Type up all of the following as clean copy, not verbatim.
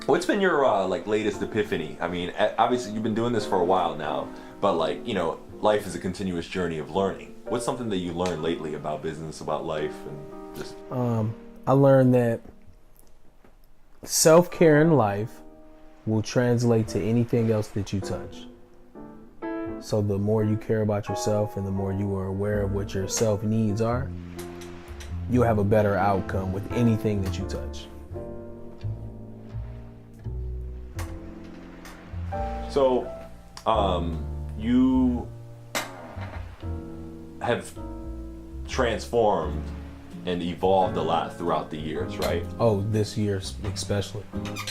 What's been your like latest epiphany? I mean, obviously you've been doing this for a while now, but like, you know, life is a continuous journey of learning. What's something that you learned lately about business, about life, and just? I learned that self-care in life will translate to anything else that you touch. So the more you care about yourself and the more you are aware of what your self needs are, you'll have a better outcome with anything that you touch. So, you have transformed and evolved a lot throughout the years, right? Oh, this year especially.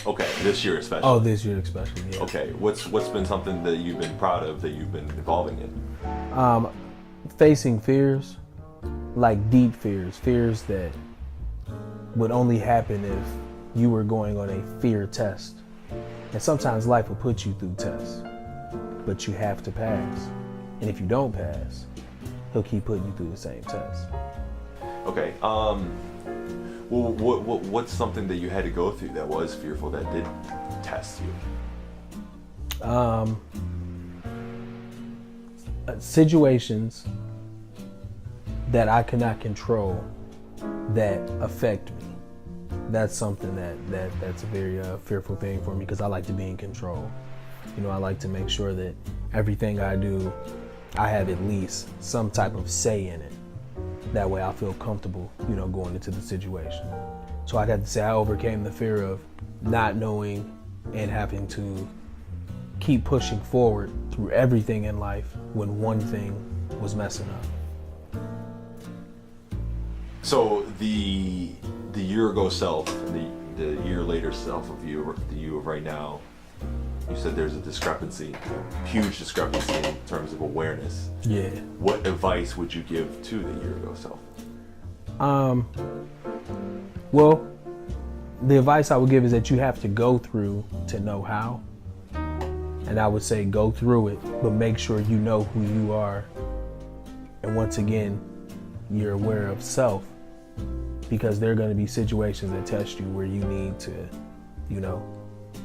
Okay, this year especially. Oh, this year especially, yeah. Okay, what's been something that you've been proud of, that you've been evolving in? Facing fears, like deep fears, fears that would only happen if you were going on a fear test. And sometimes life will put you through tests, but you have to pass. And if you don't pass, he'll keep putting you through the same test. Okay. Well, what's something that you had to go through that was fearful, that did test you? Situations that I cannot control that affect me. That's something that's a very fearful thing for me, because I like to be in control. You know, I like to make sure that everything I do, I have at least some type of say in it. That way I feel comfortable, you know, going into the situation. So I'd have to say I overcame the fear of not knowing and having to keep pushing forward through everything in life when one thing was messing up. So the year ago self and the year later self of you, the you of right now, you said there's a discrepancy, huge discrepancy in terms of awareness. Yeah. What advice would you give to the year ago self? Well, the advice I would give is that you have to go through to know how. And I would say go through it, but make sure you know who you are. And once again, you're aware of self, because there are going to be situations that test you where you need to, you know,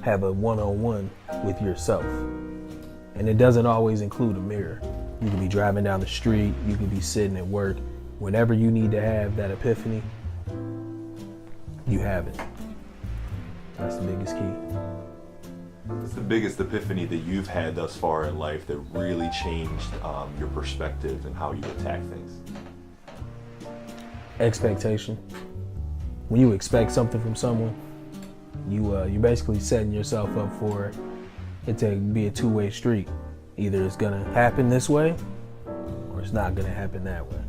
have a one-on-one with yourself. And it doesn't always include a mirror. You can be driving down the street, you can be sitting at work. Whenever you need to have that epiphany, you have it. That's the biggest key. What's the biggest epiphany that you've had thus far in life that really changed your perspective and how you attack things? Expectation. When you expect something from someone, you're basically setting yourself up for it to be a two-way street. Either it's gonna happen this way, or it's not gonna happen that way.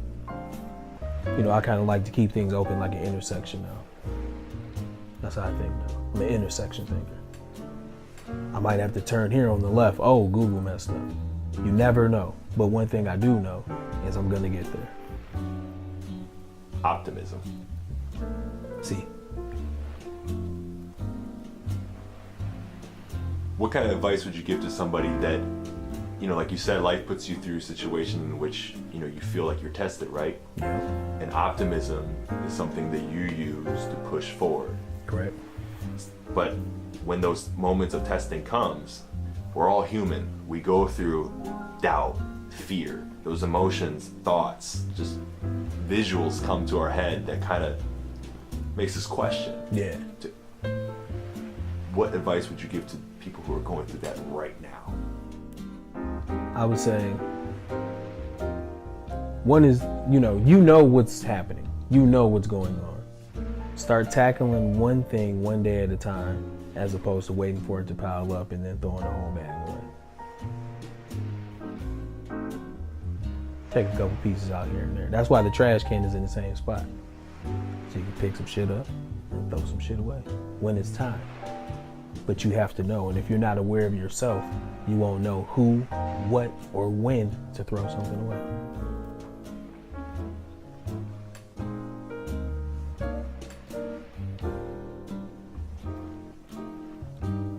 You know, I kind of like to keep things open, like an intersection now. That's how I think now. I'm an intersection thinker. I might have to turn here on the left. Oh, Google messed up. You never know. But one thing I do know is I'm gonna get there. Optimism. See. What kind of advice would you give to somebody that, you know, like you said, life puts you through a situation in which, you know, you feel like you're tested, right? Yeah. And optimism is something that you use to push forward. Correct. But when those moments of testing comes, we're all human. We go through doubt, fear, those emotions, thoughts, just visuals come to our head that kind of makes us question. Yeah. What advice would you give to people who are going through that right now? I would say, one is, you know what's happening. You know what's going on. Start tackling one thing one day at a time, as opposed to waiting for it to pile up and then throwing the whole bag away. Take a couple pieces out here and there. That's why the trash can is in the same spot. So you can pick some shit up and throw some shit away when it's time. But you have to know, and if you're not aware of yourself, you won't know who, what, or when to throw something away.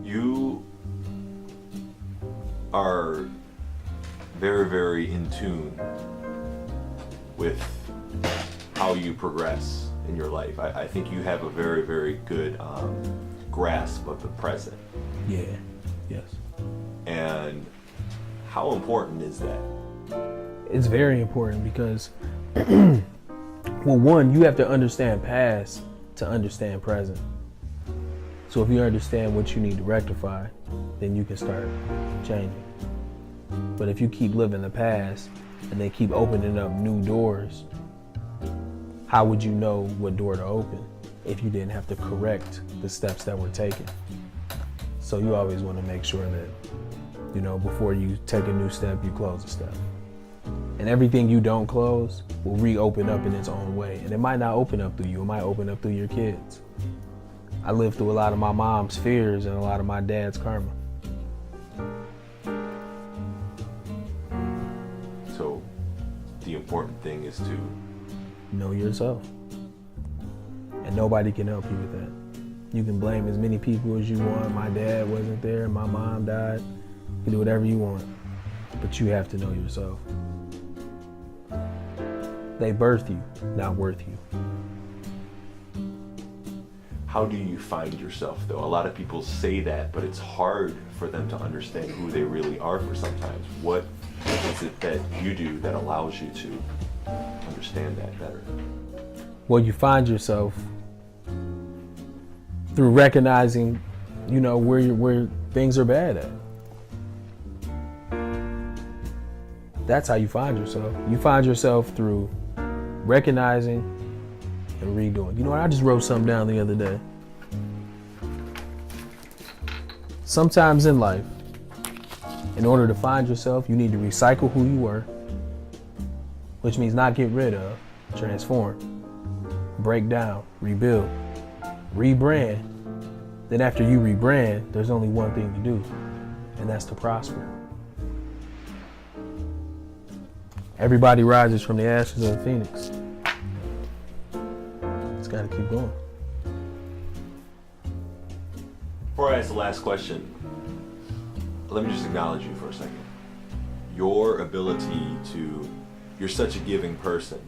You are very, very in tune with how you progress in your life. I think you have a very, very good grasp of the present. Yeah. Yes. And how important is that? It's very important because, well, one, you have to understand past to understand present. So if you understand what you need to rectify, then you can start changing. But if you keep living the past and they keep opening up new doors, how would you know what door to open if you didn't have to correct the steps that were taken? So you always want to make sure that, you know, before you take a new step, you close a step. And everything you don't close will reopen up in its own way. And it might not open up through you, it might open up through your kids. I lived through a lot of my mom's fears and a lot of my dad's karma. So the important thing is to know yourself. And nobody can help you with that. You can blame as many people as you want. My dad wasn't there, my mom died. You can do whatever you want, but you have to know yourself. They birthed you, not worth you. How do you find yourself though? A lot of people say that, but it's hard for them to understand who they really are for sometimes. What is it that you do that allows you to understand that better? Well, you find yourself through recognizing, you know, where things are bad at. That's how you find yourself. You find yourself through recognizing and redoing. You know what? I just wrote something down the other day. Sometimes in life, in order to find yourself, you need to recycle who you were, which means not get rid of, transform, break down, rebuild, rebrand. Then after you rebrand, there's only one thing to do, and that's to prosper. Everybody rises from the ashes of the phoenix. It's got to keep going. Before I ask the last question, let me just acknowledge you for a second. Your ability you're such a giving person.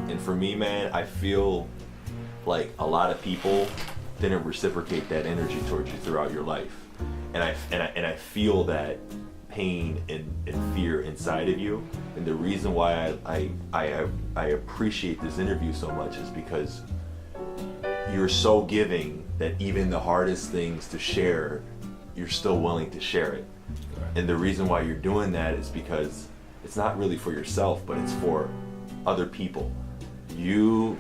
And for me, man, I feel like a lot of people didn't reciprocate that energy towards you throughout your life. And I feel that pain and fear inside of you. And the reason why I appreciate this interview so much is because you're so giving that even the hardest things to share, you're still willing to share it. And the reason why you're doing that is because it's not really for yourself, but it's for other people. You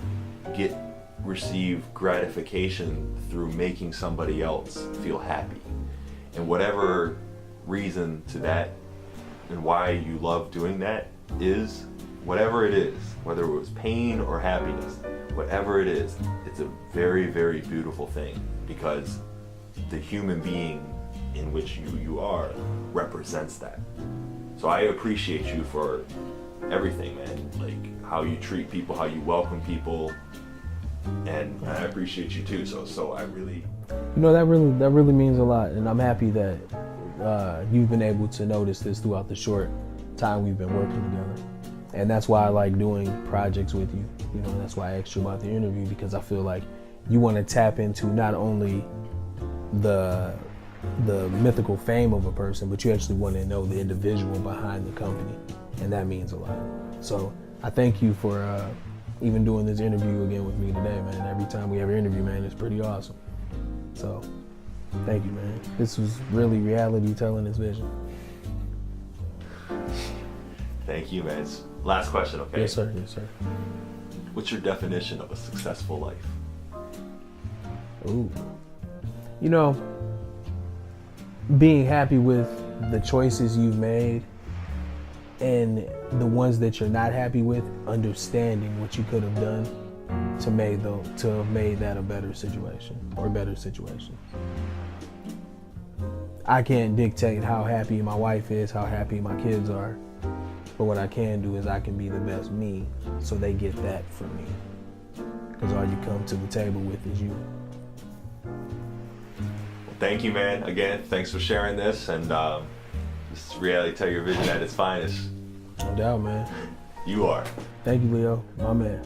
receive gratification through making somebody else feel happy. And whatever reason to that and why you love doing that is, whatever it is, whether it was pain or happiness, whatever it is, it's a very, very beautiful thing, because the human being in which you are represents that. So I appreciate you for everything, man. Like how you treat people, how you welcome people, and I appreciate you too. So I really, you know, that really means a lot, and I'm happy that you've been able to notice this throughout the short time we've been working together. And that's why I like doing projects with you. You know, that's why I asked you about the interview, because I feel like you want to tap into not only the mythical fame of a person, but you actually want to know the individual behind the company, and that means a lot. So I thank you for even doing this interview again with me today, man. Every time we have an interview, man, it's pretty awesome. So thank you, man. This was really reality telling its vision. Thank you, man. Last question, okay? Yes, sir. Yes, sir. What's your definition of a successful life? Ooh. You know, being happy with the choices you've made, and the ones that you're not happy with, understanding what you could have done to have made that a better situation or better situation. I can't dictate how happy my wife is, how happy my kids are, but what I can do is I can be the best me, so they get that from me. Because all you come to the table with is you. Thank you, man. Again, thanks for sharing this, and this is reality tell your vision at its finest. No doubt, man. You are. Thank you, Leo, my man.